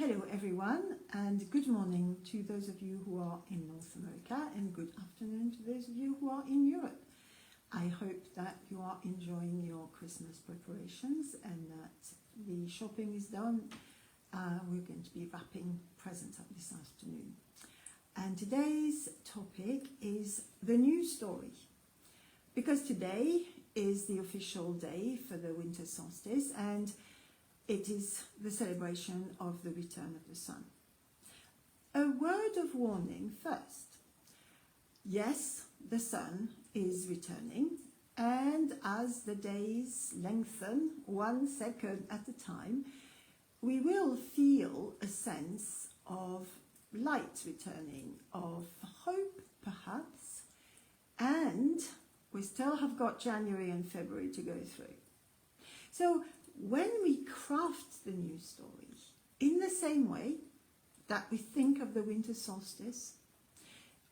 Hello everyone, and good morning to those of you who are in North America, and good afternoon to those of you who are in Europe. I hope that you are enjoying your Christmas preparations and that the shopping is done. We're going to be wrapping presents up this afternoon. And today's topic is the new story, because today is the official day for the winter solstice, and it is the celebration of the return of the sun. A word of warning first. Yes, the sun is returning, and as the days lengthen 1 second at a time, we will feel a sense of light returning, of hope perhaps, and we still have got January and February to go through. So when we craft the new story in the same way that we think of the winter solstice,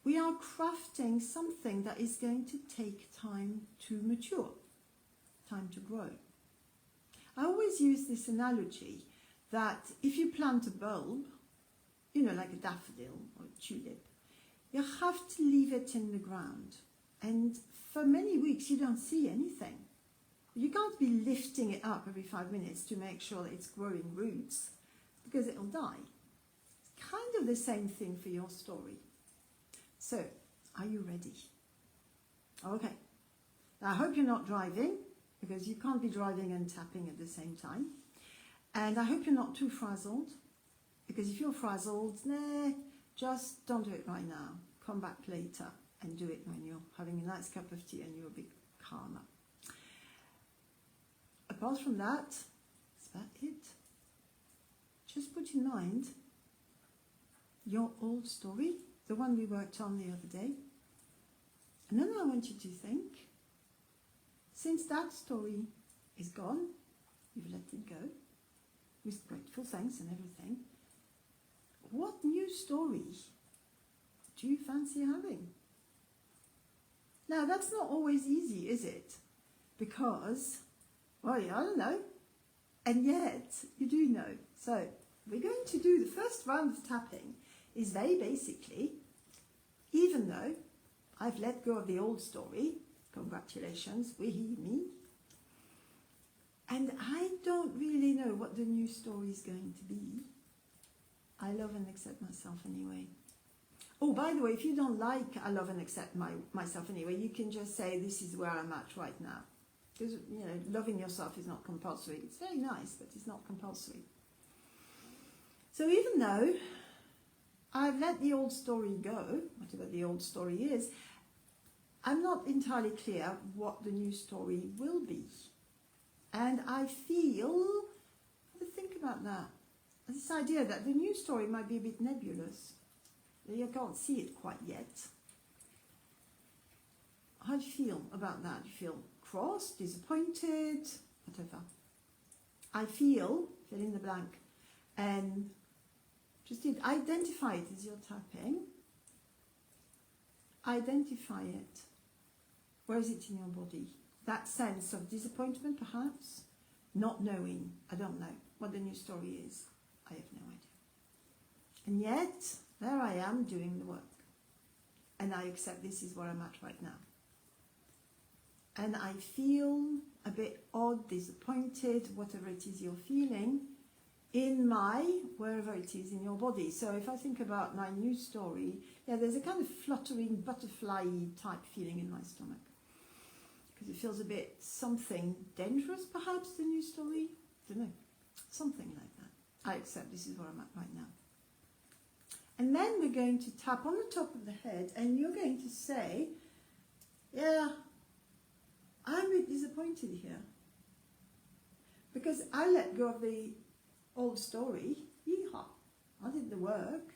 we are crafting something that is going to take time to mature, time to grow. I always use this analogy that if you plant a bulb, like a daffodil or a tulip, you have to leave it in the ground, and for many weeks you don't see anything. You can't be lifting it up every 5 minutes to make sure that it's growing roots, because it'll die. It's kind of the same thing for your story. So, are you ready? Okay. Now, I hope you're not driving, because you can't be driving and tapping at the same time. And I hope you're not too frazzled, because if you're frazzled, just don't do it right now. Come back later and do it when you're having a nice cup of tea and you're a bit calmer. Apart from that, that's about it. Just put in mind your old story, the one we worked on the other day. And then I want you to think, since that story is gone, you've let it go, with grateful thanks and everything, what new story do you fancy having? Now, that's not always easy, is it? Because, well, I don't know. And yet, you do know. So, we're going to do the first round of tapping is very basically, even though I've let go of the old story, congratulations, wee me, and I don't really know what the new story is going to be, I love and accept myself anyway. Oh, by the way, if you don't like I love and accept myself anyway, you can just say this is where I'm at right now. Because, loving yourself is not compulsory. It's very nice, but it's not compulsory. So even though I've let the old story go, whatever the old story is, I'm not entirely clear what the new story will be. And I feel, think about that, this idea that the new story might be a bit nebulous. You can't see it quite yet. How do you feel about that? Do you feel cross, disappointed, whatever? I feel, fill in the blank, and just identify it as you're tapping. Identify it. Where is it in your body? That sense of disappointment, perhaps? Not knowing, I don't know what the new story is. I have no idea. And yet, there I am doing the work. And I accept this is where I'm at right now. And I feel a bit odd, disappointed, whatever it is you're feeling, in wherever it is in your body. So if I think about my new story, there's a kind of fluttering, butterfly type feeling in my stomach. Because it feels a bit something dangerous, perhaps, the new story. I don't know. Something like that. I accept this is where I'm at right now. And then we're going to tap on the top of the head, and you're going to say, I'm a bit disappointed here. Because I let go of the old story. Yeehaw. I did the work.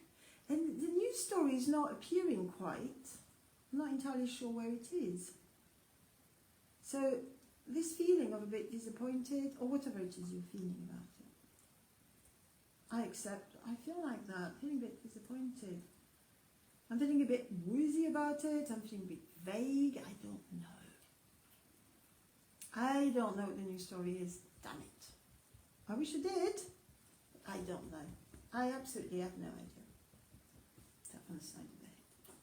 And the new story is not appearing quite. I'm not entirely sure where it is. So this feeling of a bit disappointed, or whatever it is you're feeling about it, I accept. I feel like that, feeling a bit disappointed. I'm feeling a bit woozy about it. I'm feeling a bit vague. I don't know. I don't know what the new story is. Damn it. I wish I did, but I don't know. I absolutely have no idea. Tap on the side of the head.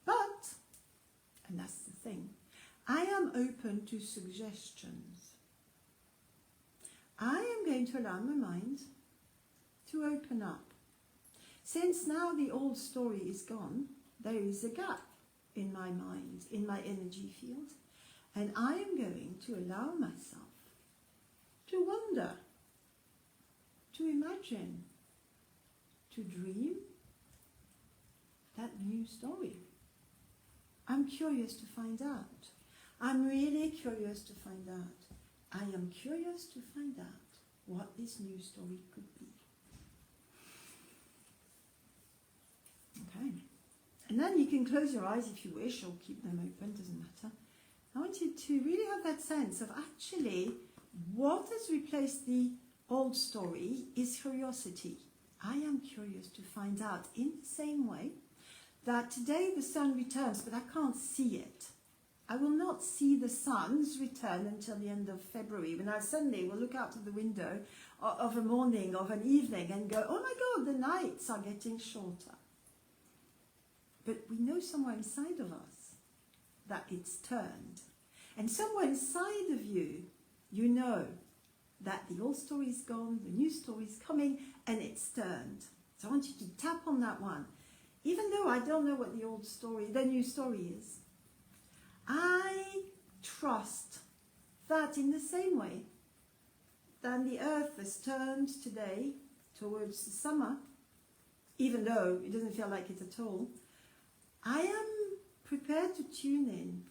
But, and that's the thing, I am open to suggestions. I am going to allow my mind to open up. Since now the old story is gone, there is a gap in my mind, in my energy field, and I am going to allow myself to wonder, to imagine, to dream that new story. I'm curious to find out. I'm really curious to find out. I am curious to find out what this new story could be. Okay. And then you can close your eyes if you wish, or keep them open, doesn't matter. I want you to really have that sense of actually what has replaced the old story is curiosity. I am curious to find out, in the same way that today the sun returns, but I can't see it. I will not see the sun's return until the end of February, when I suddenly will look out of the window of a morning, of an evening, and go, oh my God, the nights are getting shorter. But we know somewhere inside of us that it's turned. And somewhere inside of you, you know that the old story is gone, the new story is coming, and it's turned. So I want you to tap on that one. Even though I don't know what the new story is, I trust that in the same way that the earth has turned today towards the summer, even though it doesn't feel like it at all, I am prepared to tune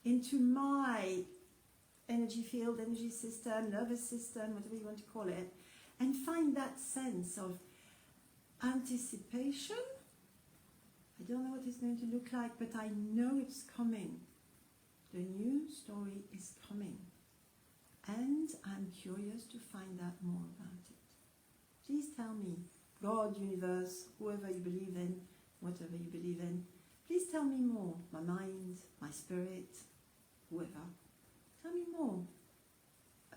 into my energy field, energy system, nervous system, whatever you want to call it, and find that sense of anticipation. I don't know what it's going to look like, but I know it's coming. The new story is coming. And I'm curious to find out more about it. Please tell me, God, universe, whoever you believe in, whatever you believe in, please tell me more. My mind, my spirit, whoever. Tell me more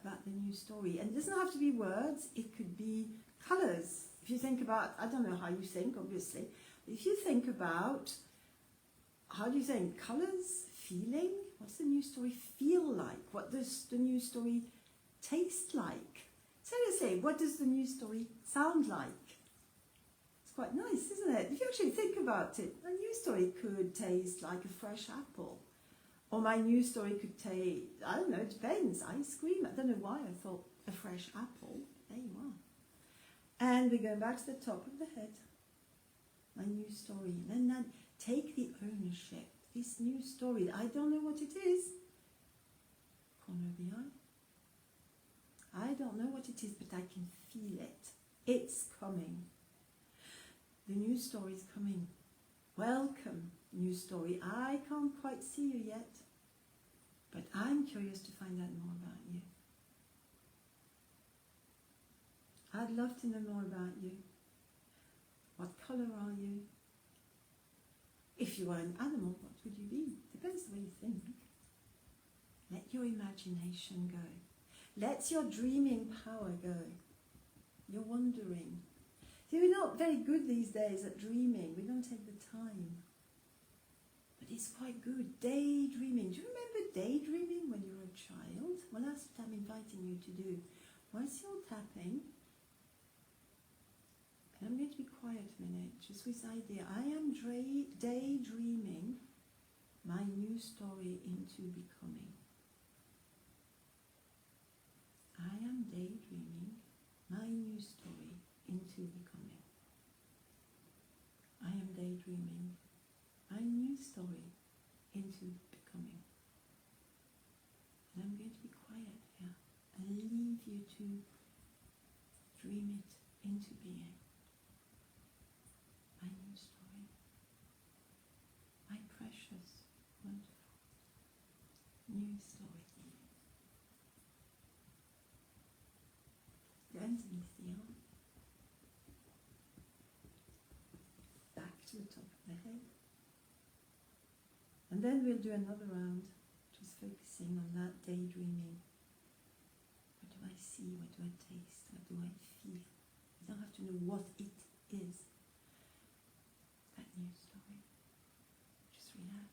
about the new story. And it doesn't have to be words, it could be colours. If you think about, I don't know how you think, obviously, but if you think about, how do you think, colours, feeling, what's the new story feel like? What does the new story taste like? Seriously, what does the new story sound like? It's quite nice, isn't it? If you actually think about it, a new story could taste like a fresh apple. Or my new story could taste, I don't know, it depends, ice cream. I don't know why I thought a fresh apple. There you are. And we're going back to the top of the head. My new story. And then take the ownership. This new story, I don't know what it is. Corner of the eye. I don't know what it is, but I can feel it. It's coming. The new story is coming. Welcome, new story. I can't quite see you yet, but I'm curious to find out more about you. I'd love to know more about you. What colour are you? If you were an animal, what would you be? Depends the way you think. Let your imagination go. Let your dreaming power go. You're wondering. See, we're not very good these days at dreaming. We don't take the time. But it's quite good. Daydreaming. Do you remember daydreaming when you were a child? Well, that's what I'm inviting you to do. Once you're tapping, and I'm going to be quiet a minute, just with this idea. I am daydreaming my new story into becoming. I am daydreaming my new story into becoming. I am daydreaming my new story into becoming. And I'm going to be quiet here and leave you to dream it into being. My new story. My precious, wonderful new story. Underneath the arm. Back to the top of the head. And then we'll do another round, just focusing on that daydreaming. What do I see? What do I taste? What do I feel? You don't have to know what it is. That new story. Just relax.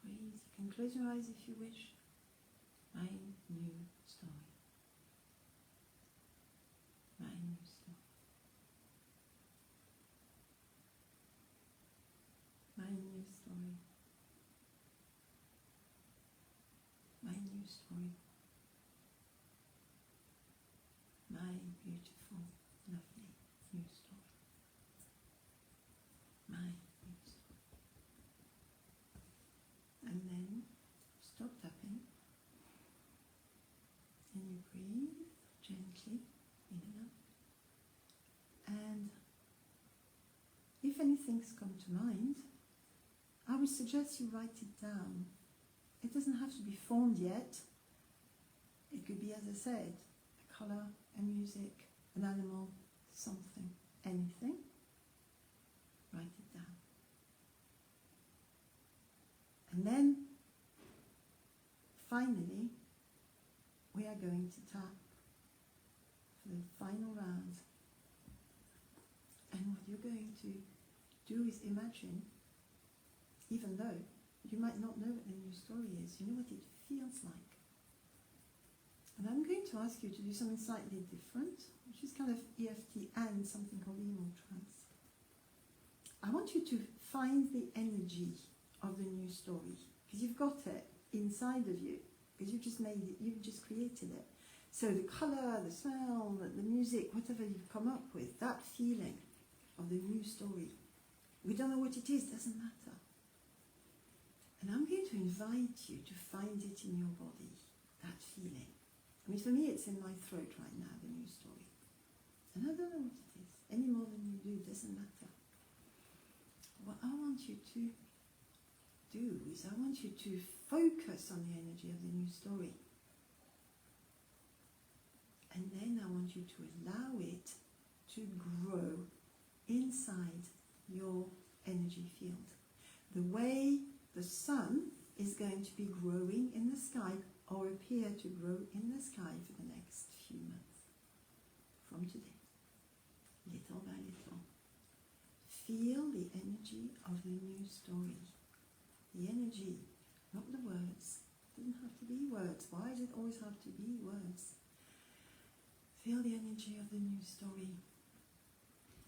Breathe. You can close your eyes if you wish. My new story. My new story. My new story. My new story. My beautiful, lovely new story. My new story. And then stop tapping. And you breathe gently in and out. And if anything's come to mind, I would suggest you write it down. It doesn't have to be formed yet. It could be, as I said, a colour, a music, an animal, something, anything. Write it down. And then, finally, we are going to tap for the final round. And what you're going to do is imagine, even though you might not know what the new story is, you know what it feels like. And I'm going to ask you to do something slightly different, which is kind of EFT and something called emo trance. I want you to find the energy of the new story, because you've got it inside of you, because you've just made it, you've just created it. So the colour, the smell, the music, whatever you've come up with, that feeling of the new story. We don't know what it is, doesn't matter. And I'm going to invite you to find it in your body, that feeling. I mean, for me, it's in my throat right now, the new story. And I don't know what it is. Any more than you do, doesn't matter. What I want you to do is I want you to focus on the energy of the new story. And then I want you to allow it to grow inside your energy field. The way the sun is going to be growing in the sky, or appear to grow in the sky for the next few months from today, little by little. Feel the energy of the new story. The energy, not the words. It doesn't have to be words. Why does it always have to be words? Feel the energy of the new story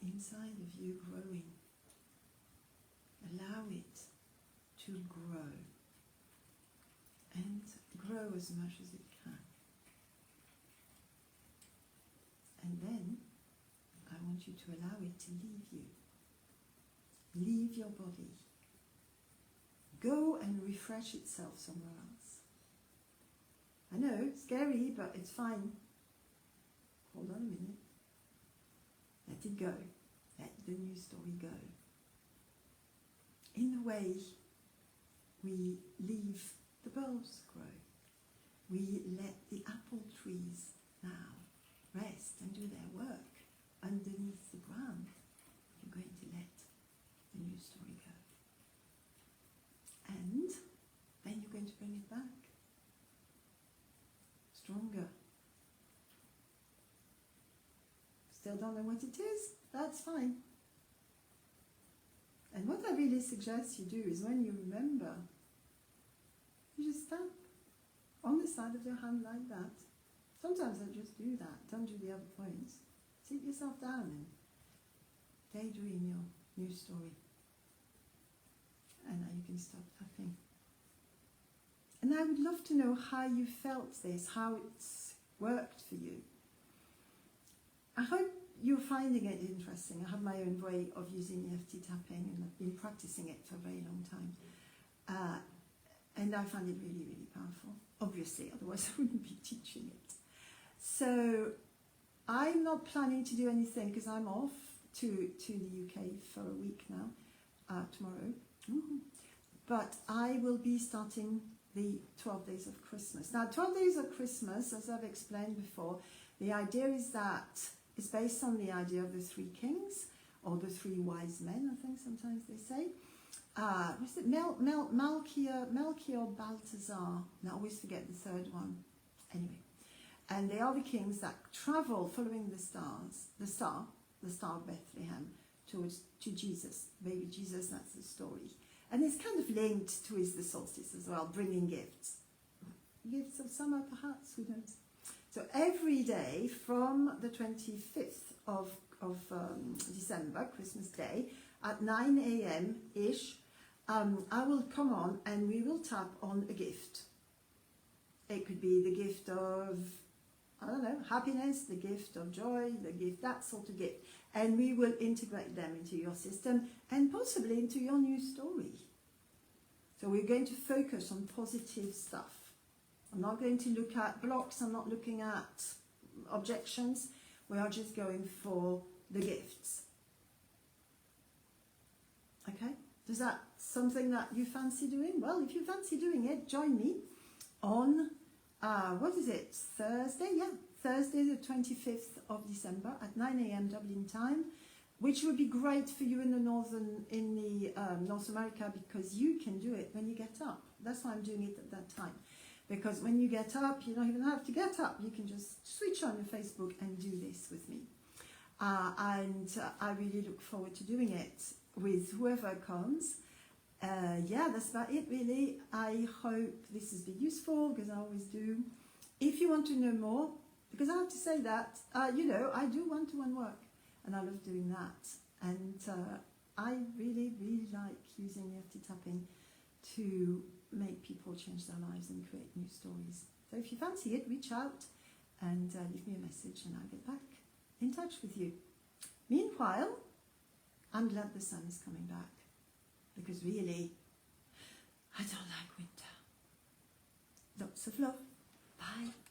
inside of you growing. Allow it to grow. And grow as much as it can. And then I want you to allow it to leave you. Leave your body. Go and refresh itself somewhere else. I know, scary, but it's fine. Hold on a minute. Let it go. Let the new story go. In the way we leave the bulbs grow. We let the apple trees now rest and do their work underneath the ground. You're going to let the new story go. And then you're going to bring it back. Stronger. Still don't know what it is? That's fine. And what I really suggest you do is when you remember, you just tap on the side of your hand like that. Sometimes I just do that. Don't do the other points. Sit yourself down and daydream your new story. And now you can stop tapping. And I would love to know how you felt this, how it's worked for you. I hope you're finding it interesting. I have my own way of using EFT tapping, and I've been practicing it for a very long time. And I find it really, really powerful. Obviously, otherwise I wouldn't be teaching it. So I'm not planning to do anything because I'm off to the UK for a week now, tomorrow. But I will be starting the 12 Days of Christmas. Now, 12 Days of Christmas, as I've explained before, the idea is that it's based on the idea of the three kings, or the three wise men, I think sometimes they say. Was it Melchior, Balthazar? And I always forget the third one. Anyway, and they are the kings that travel following the star, the Star of Bethlehem to Jesus, baby Jesus, that's the story. And it's kind of linked to the solstice as well, bringing gifts. Gifts of summer, perhaps, who knows? So every day from the 25th of December, Christmas Day, at 9 a.m.-ish, I will come on and we will tap on a gift. It could be the gift of, I don't know, happiness, the gift of joy, the gift, that sort of gift. And we will integrate them into your system and possibly into your new story. So we're going to focus on positive stuff. I'm not going to look at blocks, I'm not looking at objections. We are just going for the gifts. Okay? Is that something that you fancy doing? Well, if you fancy doing it, join me on, what is it, Thursday? Yeah, Thursday the 25th of December at 9 a.m. Dublin time, which would be great for you in the North America, because you can do it when you get up. That's why I'm doing it at that time. Because when you get up, you don't even have to get up. You can just switch on your Facebook and do this with me. And I really look forward to doing it with whoever comes. Yeah, that's about it really. I hope this has been useful, because I always do. If you want to know more, because I have to say that, you know, I do one-to-one work and I love doing that. And I really, really like using EFT tapping to make people change their lives and create new stories. So if you fancy it, reach out and leave me a message and I'll get back in touch with you. Meanwhile, I'm glad the sun is coming back, because really, I don't like winter. Lots of love. Bye.